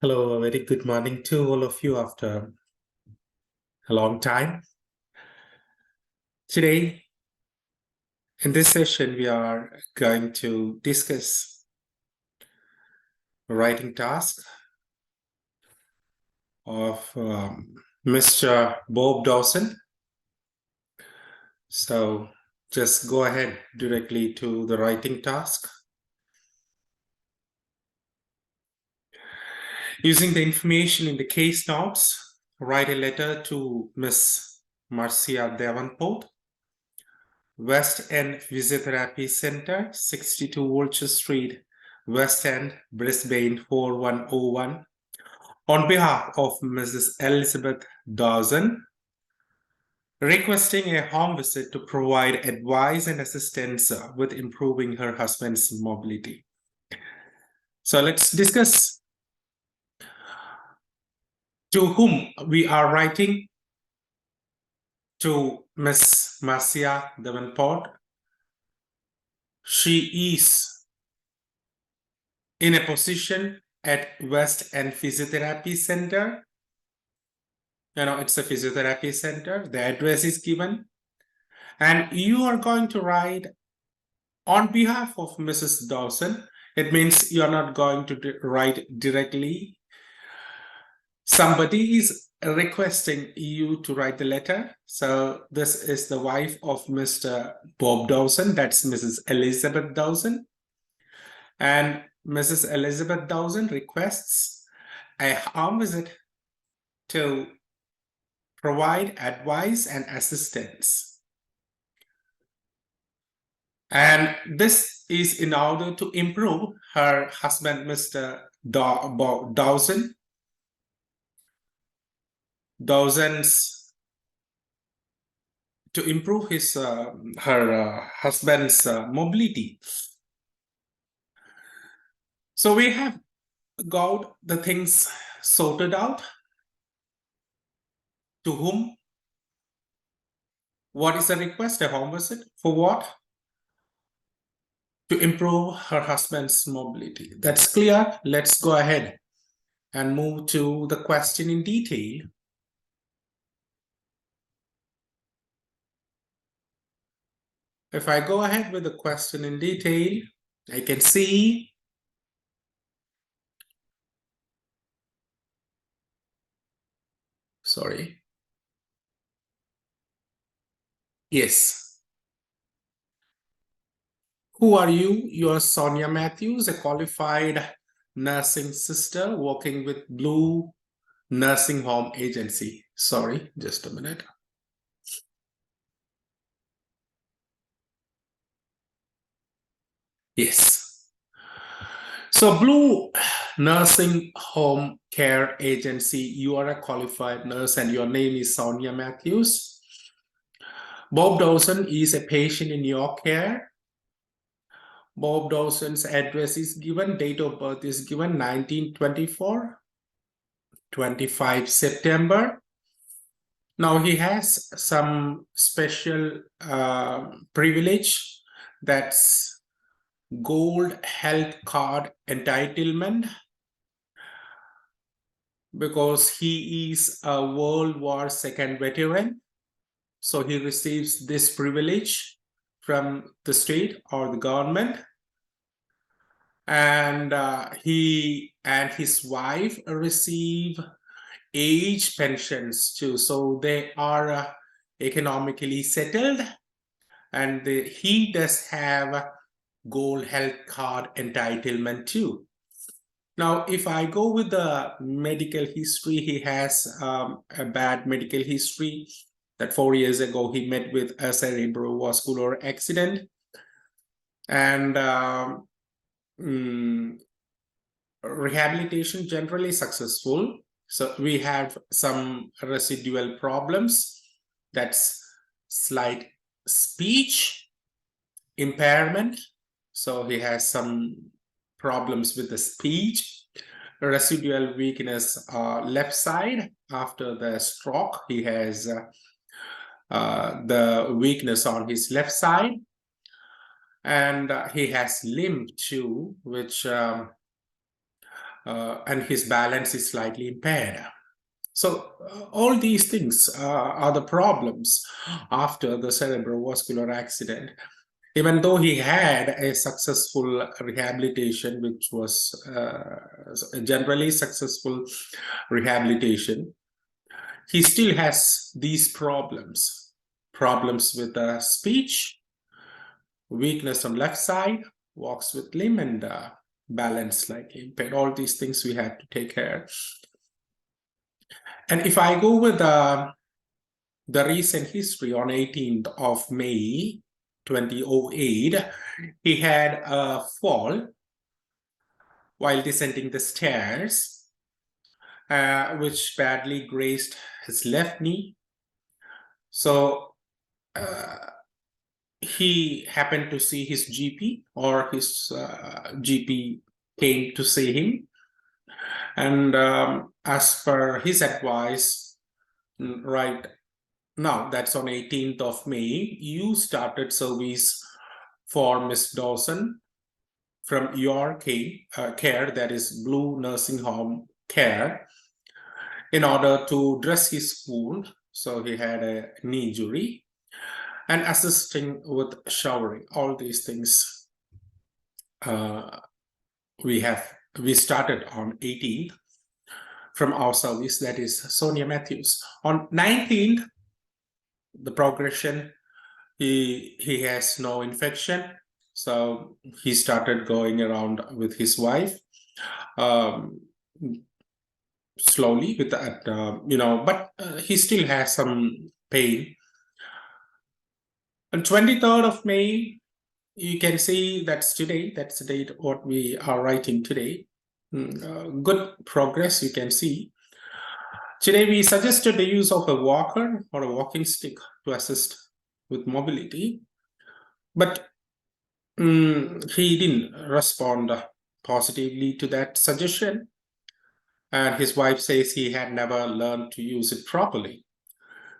Hello, a very good morning to all of you after a long time. Today, in this session, we are going to discuss a writing task of Mr. Bob Dawson. So just go ahead directly to the writing task. Using the information in the case notes, write a letter to Miss MARCIA Devonport, West End Physiotherapy Center, 62 Vulture Street, West End, Brisbane 4101, on behalf of Mrs. Elizabeth Dawson, requesting a home visit to provide advice and assistance with improving her husband's mobility. So let's discuss to whom we are writing. To Miss MARCIA Devonport. She is in a position at West End Physiotherapy Center. It's a physiotherapy center. The address is given. And you are going to write on behalf of Mrs. Dawson. It means you're not going to write directly. Somebody is requesting you to write the letter. So this is the wife of Mr. Bob Dawson. That's Mrs. Elizabeth Dawson. And Mrs. Elizabeth Dawson requests a home visit to provide advice and assistance. And this is in order to improve her husband, Mr. Dawson. Dawson's to improve her husband's mobility. So we have got the things sorted out. To whom? What is the request? A home visit for what? To improve her husband's mobility. That's clear. Let's go ahead and move to the question in detail. If I go ahead with the question in detail, I can see Yes. Who are you? You're Sonia Matthews, a qualified nursing sister working with Blue Nursing Home Agency. Sorry, just a minute. Yes. So Blue Nursing Home Care Agency, you are a qualified nurse and your name is Sonia Matthews. Bob Dawson is a patient in your care. Bob Dawson's address is given, date of birth is given 1924, 25 September. Now he has some special privilege, that's gold health card entitlement, because he is a World War II veteran. So he receives this privilege from the state or the government. And he and his wife receive age pensions too. So they are economically settled, and he does have gold health card entitlement too. Now, if I go with the medical history, he has a bad medical history. That 4 years ago, he met with a cerebrovascular accident. And rehabilitation generally successful. So we have some residual problems. That's slight speech impairment. So he has some problems with the speech. Residual weakness left side after the stroke. He has the weakness on his left side. And he has limb too, which and his balance is slightly impaired. So all these things are the problems after the cerebrovascular accident. Even though he had a successful rehabilitation, which was a generally successful rehabilitation, he still has these problems. Problems with speech, weakness on left side, walks with limb, and balance slightly impaired. All these things we have to take care. And if I go with the recent history, on 18th of May 2008, he had a fall while descending the stairs, which badly grazed his left knee. So he happened to see his GP, or his GP came to see him. And as per his advice, right now, that's on 18th of May, you started service for Miss Dawson from your care, that is Blue Nursing Home Care, in order to dress his wound. So he had a knee injury, and assisting with showering. All these things we started on 18th from our service, that is Sonia Matthews. On 19th, the progression, he has no infection, so he started going around with his wife slowly with that, but he still has some pain. On 23rd of May, you can see that's today, that's the date what we are writing today. Good progress you can see. Today we suggested the use of a walker or a walking stick to assist with mobility, but he didn't respond positively to that suggestion, and his wife says he had never learned to use it properly.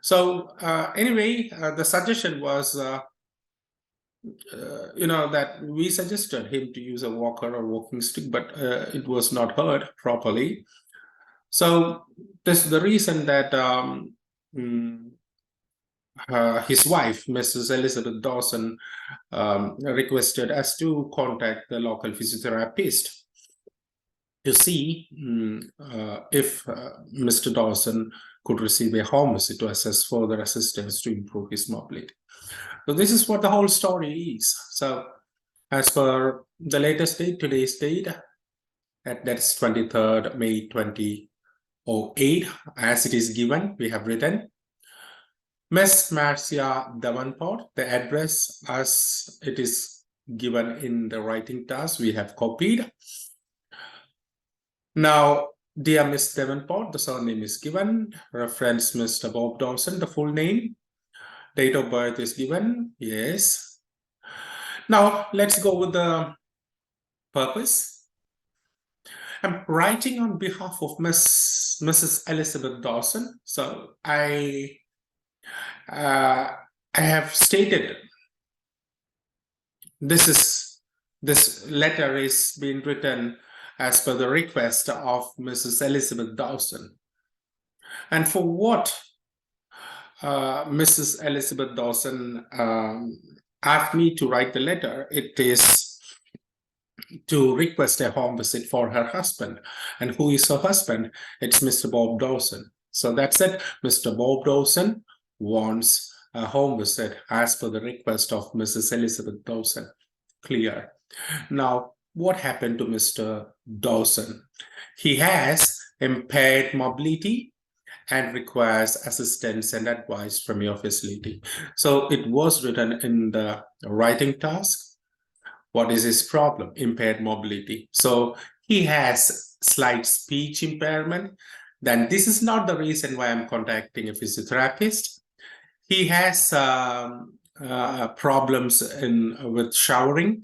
So anyway, the suggestion was that we suggested him to use a walker or walking stick, but it was not heard properly. So this is the reason that his wife, Mrs. Elizabeth Dawson, requested us to contact the local physiotherapist to see if Mr. Dawson could receive a home visit to assess further assistance to improve his mobility. So this is what the whole story is. So as per the latest date, today's date, that's 23rd May 2008, as it is given, we have written Miss MARCIA, Devonport. The address as it is given in the writing task, we have copied. Now, dear Miss Devonport, the surname is given, reference Mr. Bob Dawson, the full name, date of birth is given, yes. Now, let's go with the purpose. I'm writing on behalf of Mrs. Elizabeth Dawson. So I have stated this letter is being written as per the request of Mrs. Elizabeth Dawson. And for what Mrs. Elizabeth Dawson asked me to write the letter, it is to request a home visit for her husband. And who is her husband? It's Mr. Bob Dawson. So that's it. Mr. Bob Dawson wants a home visit as per the request of Mrs. Elizabeth Dawson. Clear. Now, what happened to Mr. Dawson? He has impaired mobility and requires assistance and advice from your facility. So it was written in the writing task. What is his problem? Impaired mobility. So he has slight speech impairment. Then this is not the reason why I'm contacting a physiotherapist. He has problems with showering.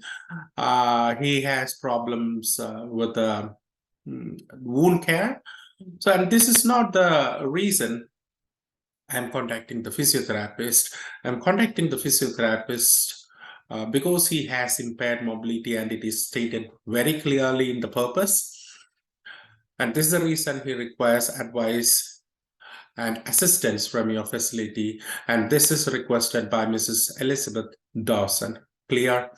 He has problems with wound care. So, and this is not the reason I'm contacting the physiotherapist. I'm contacting the physiotherapist because he has impaired mobility, and it is stated very clearly in the purpose. And this is the reason he requires advice and assistance from your facility. And this is requested by Mrs. Elizabeth Dawson. Clear?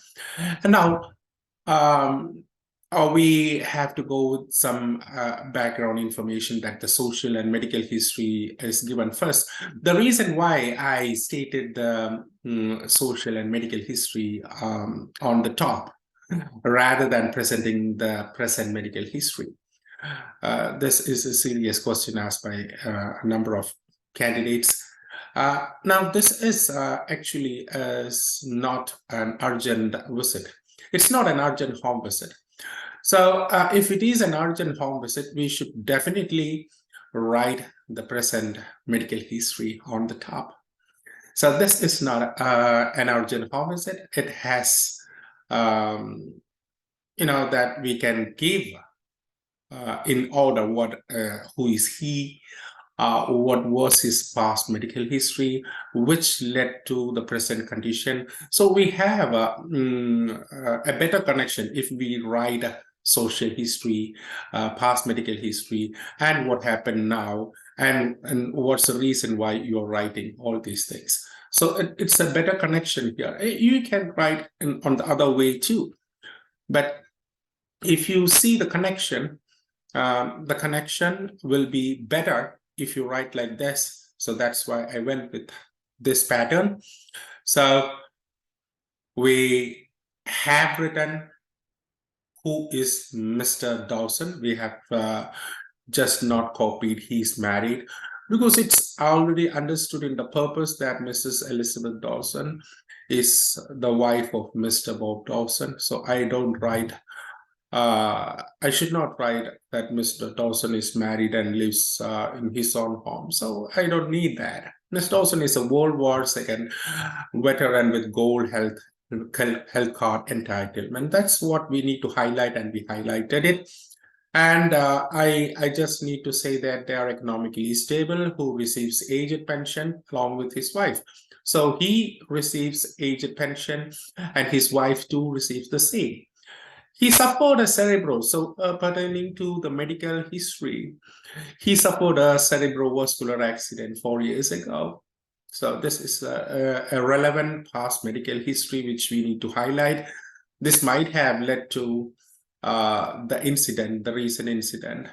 And now, we have to go with some background information that the social and medical history is given first. The reason why I stated the social and medical history on the top rather than presenting the present medical history. This is a serious question asked by a number of candidates. Now, this is actually not an urgent visit. It's not an urgent home visit. So if it is an urgent home visit, we should definitely write the present medical history on the top. So this is not an urgent home visit. It has, that we can give in order who is he, what was his past medical history, which led to the present condition. So we have a better connection if we write social history, past medical history, and what happened now, and what's the reason why you're writing all these things. So it's a better connection here. You can write on the other way too, but if you see the connection will be better if you write like this. So that's why I went with this pattern. So we have written who is Mr. Dawson. We have just not copied he's married, because it's already understood in the purpose that Mrs. Elizabeth Dawson is the wife of Mr. Bob Dawson. So I don't write I should not write that Mr. Dawson is married and lives in his own home. So I don't need that. Mr. Dawson is a World War II veteran with gold health card entitlement. That's what we need to highlight, and we highlighted it. And I just need to say that they are economically stable, who receives aged pension along with his wife. So he receives aged pension, and his wife too receives the same. He suffered a cerebral, so pertaining to the medical history, he suffered a cerebrovascular accident 4 years ago. So this is a relevant past medical history which we need to highlight. This might have led to the incident, the recent incident.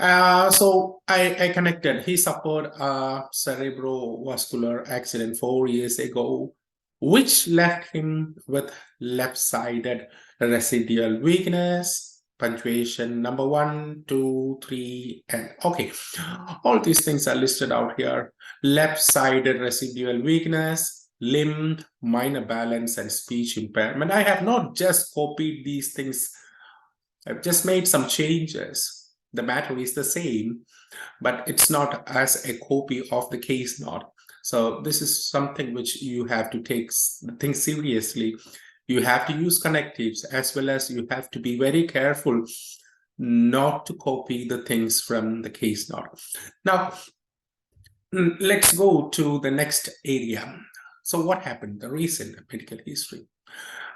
So I connected. He suffered a cerebrovascular accident 4 years ago, which left him with left-sided residual weakness, punctuation number 1, 2, 3, and okay. All these things are listed out here. Left-sided residual weakness, limb, minor balance, and speech impairment. I have not just copied these things. I've just made some changes. The matter is the same, but it's not as a copy of the case note. So this is something which you have to take things seriously. You have to use connectives, as well as you have to be very careful not to copy the things from the case note. Now, let's go to the next area. So what happened? The recent medical history.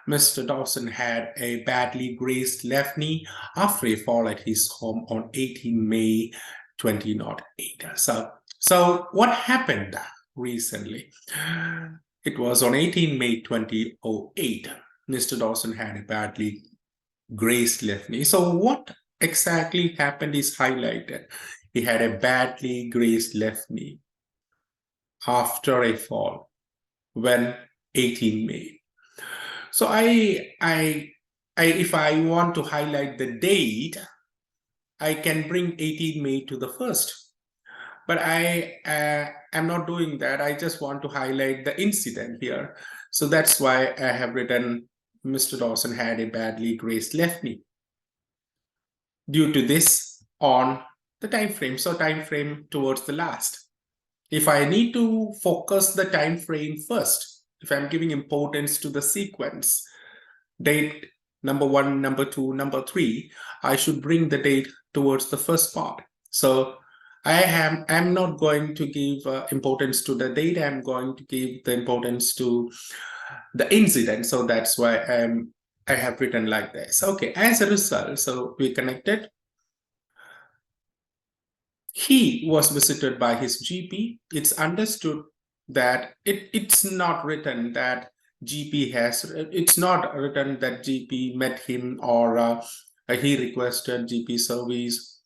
Mr. Dawson had a badly grazed left knee after a fall at his home on 18 May 2008. So what happened recently? It was on 18 May 2008. Mr. Dawson had a badly grazed left knee. So what exactly happened is highlighted. He had a badly grazed left knee after a fall when 18 May. So if I want to highlight the date, I can bring 18 May to the first. But I am not doing that. I just want to highlight the incident here. So that's why I have written Mr. Dawson had a badly grazed left knee due to this on the time frame. So time frame towards the last. If I need to focus the time frame first, if I'm giving importance to the sequence, date number 1, number 2, number 3, I should bring the date towards the first part. So I'm not going to give importance to the date. I'm going to give the importance to the incident. So that's why I have written like this. Okay, as a result, so we connected. he was visited by his GP. It's understood that it's not written that it's not written that GP met him or he requested GP service.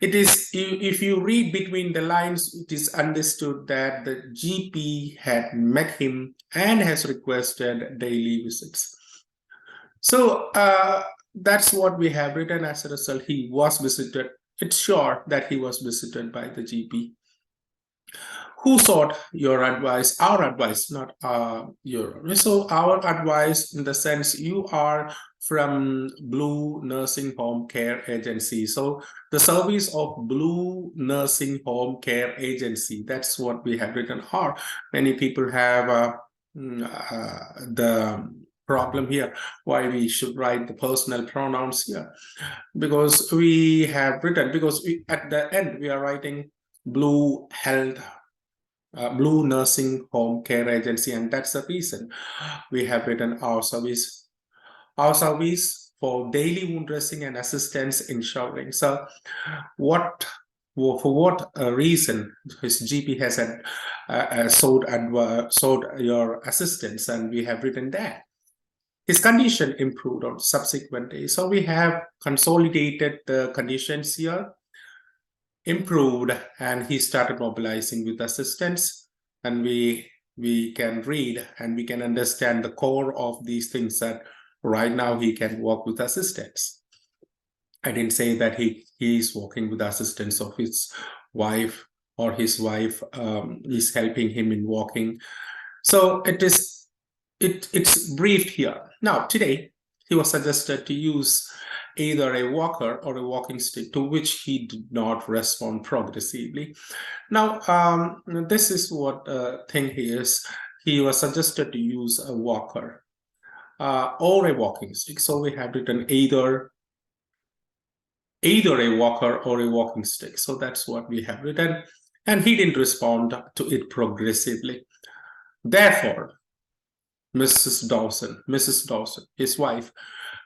It is, if you read between the lines, it is understood that the GP had met him and has requested daily visits. So that's what we have written. As a result, he was visited. It's sure that he was visited by the GP. Who sought your advice? Our advice, not your. So our advice, in the sense, you are from Blue Nursing Home Care Agency. So the service of Blue Nursing Home Care Agency, that's what we have written. Or many people have the problem here, why we should write the personal pronouns here, because we have written, because at the end we are writing Blue Nursing Home Care Agency, and that's the reason we have written our service for daily wound dressing and assistance in showering. So for what reason his GP has sought your assistance, and we have written that. His condition improved on subsequent days. So we have consolidated the conditions here, improved, and he started mobilizing with assistance. And we can read and we can understand the core of these things, that right now he can walk with assistance. I didn't say that he is walking with assistance of his wife, or his wife is helping him in walking. So it's briefed here. Now, today, he was suggested to use either a walker or a walking stick, to which he did not respond progressively. Now, this is what thing he is. He was suggested to use a walker or a walking stick. So we have written either a walker or a walking stick. So that's what we have written. And he didn't respond to it progressively. Therefore, Mrs. Dawson, his wife,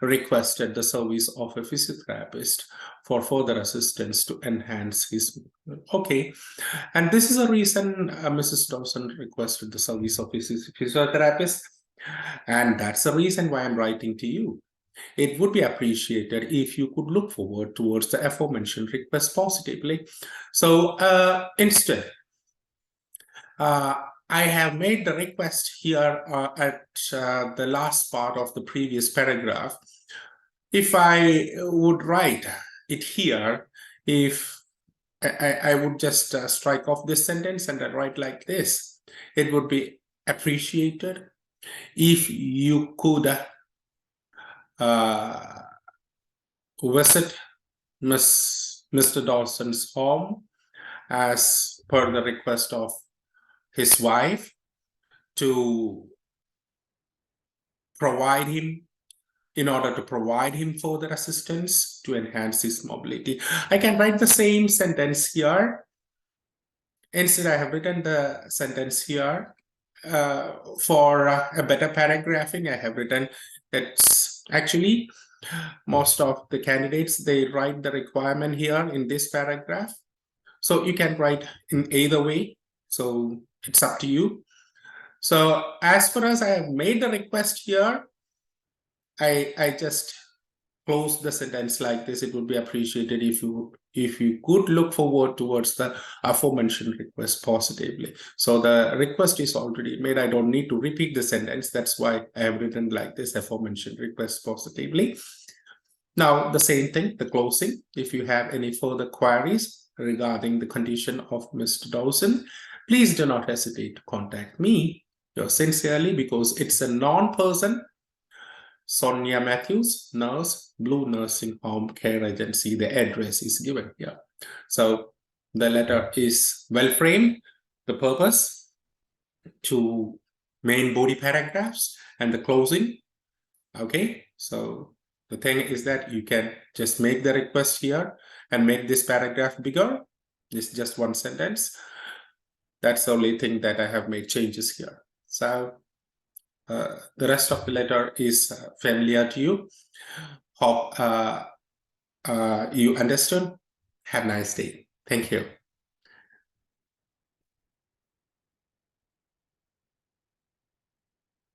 requested the service of a physiotherapist for further assistance to enhance his. Okay, and this is a reason Mrs. Dawson requested the service of his physiotherapist, and that's the reason why I'm writing to you. It would be appreciated if you could look forward towards the aforementioned request positively. So instead, I have made the request here at the last part of the previous paragraph. If I would write it here, if I would just strike off this sentence and I write like this, it would be appreciated if you could visit Mr. Dawson's home as per the request of his wife, to provide him, in order to provide him further assistance to enhance his mobility. I can write the same sentence here. Instead, I have written the sentence here. For a better paragraphing, I have written that's actually most of the candidates, they write the requirement here in this paragraph. So you can write in either way. So it's up to you. So as far as I have made the request here, I just close the sentence like this. It would be appreciated if you could look forward towards the aforementioned request positively. So the request is already made. I don't need to repeat the sentence. That's why I have written like this: aforementioned request positively. Now, the same thing, the closing. If you have any further queries regarding the condition of Mr. Dawson, please do not hesitate to contact me sincerely, because it's a non-person. Sonia Matthews, nurse, Blue Nursing Home Care Agency. The address is given here. So the letter is well framed. The purpose, to main body paragraphs, and the closing. Okay, so the thing is that you can just make the request here and make this paragraph bigger. It's just one sentence. That's the only thing that I have made changes here. So the rest of the letter is familiar to you. Hope you understood. Have a nice day. Thank you.